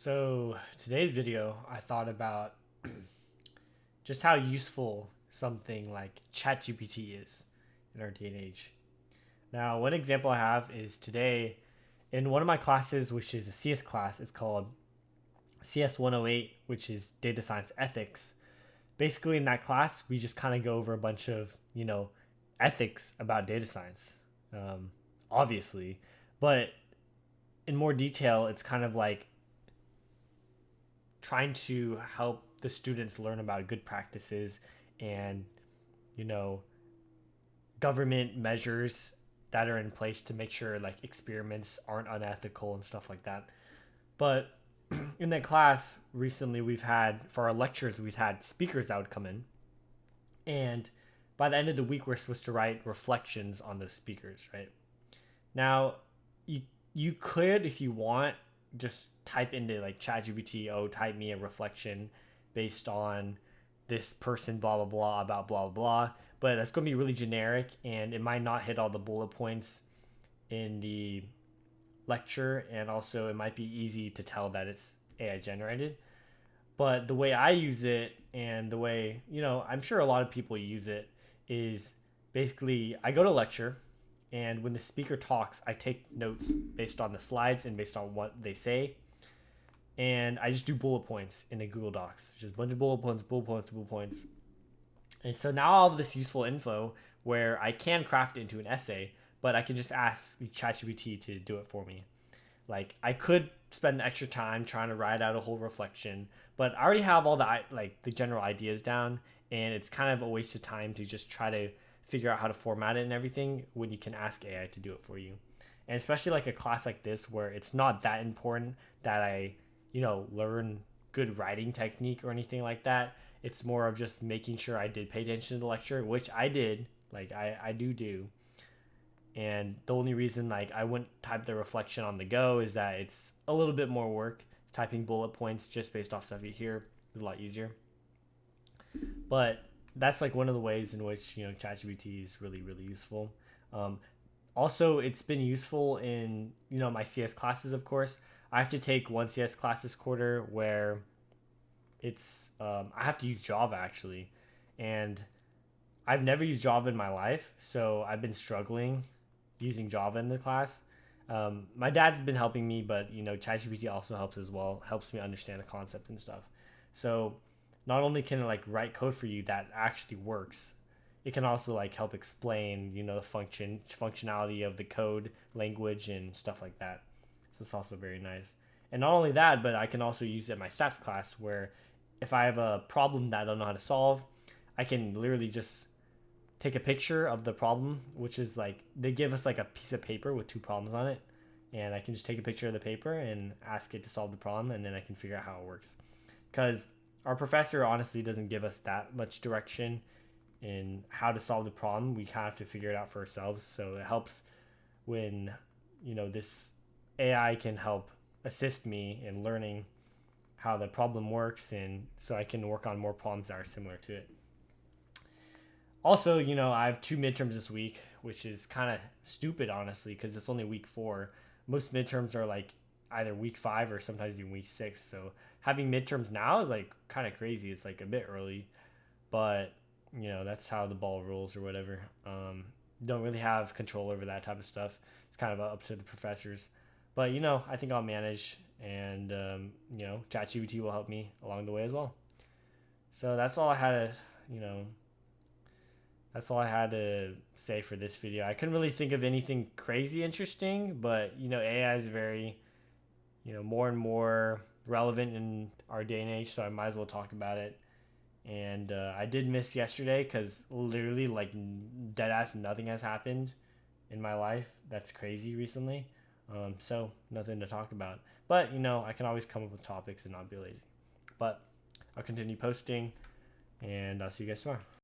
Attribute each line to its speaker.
Speaker 1: So today's video, I thought about just how useful something like ChatGPT is in our day and age. Now, one example I have is today in one of my classes, which is a CS class. It's called CS 108, which is Data Science Ethics. Basically, in that class, we just kind of go over a bunch of, ethics about data science, um, obviously. But in more detail, it's kind of like trying to help the students learn about good practices and you know government measures that are in place to make sure like experiments aren't unethical and stuff like that. But in that class recently, we've had for our lectures, we've had speakers that would come in, and by the end of the week we're supposed to write reflections on those speakers, right? Now, you you could, if you want, just type into like ChatGPT, oh, type me a reflection based on this person, blah blah blah about blah blah blah. But that's going to be really generic, and it might not hit all the bullet points in the lecture, and also it might be easy to tell that it's AI generated. But the way I use it, and the way I'm sure a lot of people use it, is basically I go to lecture, and when the speaker talks, I take notes based on the slides and based on what they say, and I just do bullet points in a Google Docs, just a bunch of bullet points, bullet points, bullet points. And so now all of this useful info where I can craft it into an essay, but I can just ask ChatGPT to do it for me. Like I could spend extra time trying to write out a whole reflection, but I already have all the general ideas down, and it's kind of a waste of time to just try to figure out how to format it and everything when you can ask AI to do it for you. And especially like a class like this where it's not that important that I learn good writing technique or anything like that. It's more of just making sure I did pay attention to the lecture, which I did. Like I do, and the only reason like I wouldn't type the reflection on the go is that it's a little bit more work. Typing bullet points just based off stuff you hear is a lot easier. But that's like one of the ways in which ChatGPT is really really useful. Um, Also, it's been useful in my CS classes. Of course, I have to take one CS class this quarter where it's I have to use Java actually, and I've never used Java in my life, so I've been struggling using Java in the class. My dad's been helping me, but ChatGPT also helps as well. Helps me understand the concept and stuff. So not only can it like write code for you that actually works, it can also like help explain the functionality of the code, language, and stuff like that. So it's also very nice. And not only that, but I can also use it in my stats class where if I have a problem that I don't know how to solve, I can literally just take a picture of the problem, which is like they give us like a piece of paper with two problems on it, and I can just take a picture of the paper and ask it to solve the problem, and then I can figure out how it works. Because our professor honestly doesn't give us that much direction in how to solve the problem. We kind of have to figure it out for ourselves. So it helps when this AI can help assist me in learning how the problem works, and so I can work on more problems that are similar to it. Also, I have two midterms this week, which is kind of stupid, honestly, because it's only week 4. Most midterms are like either week 5 or sometimes even week 6. So having midterms now is like kind of crazy. It's like a bit early, but that's how the ball rolls or whatever. Don't really have control over that type of stuff. It's kind of up to the professors. But I think I'll manage, and ChatGPT will help me along the way as well. So that's all I had to say for this video. I couldn't really think of anything crazy interesting, but AI is very, more and more relevant in our day and age, so I might as well talk about it. And I did miss yesterday because literally, like, dead ass nothing has happened in my life that's crazy recently. So nothing to talk about. But I can always come up with topics and not be lazy. But I'll continue posting, and I'll see you guys tomorrow.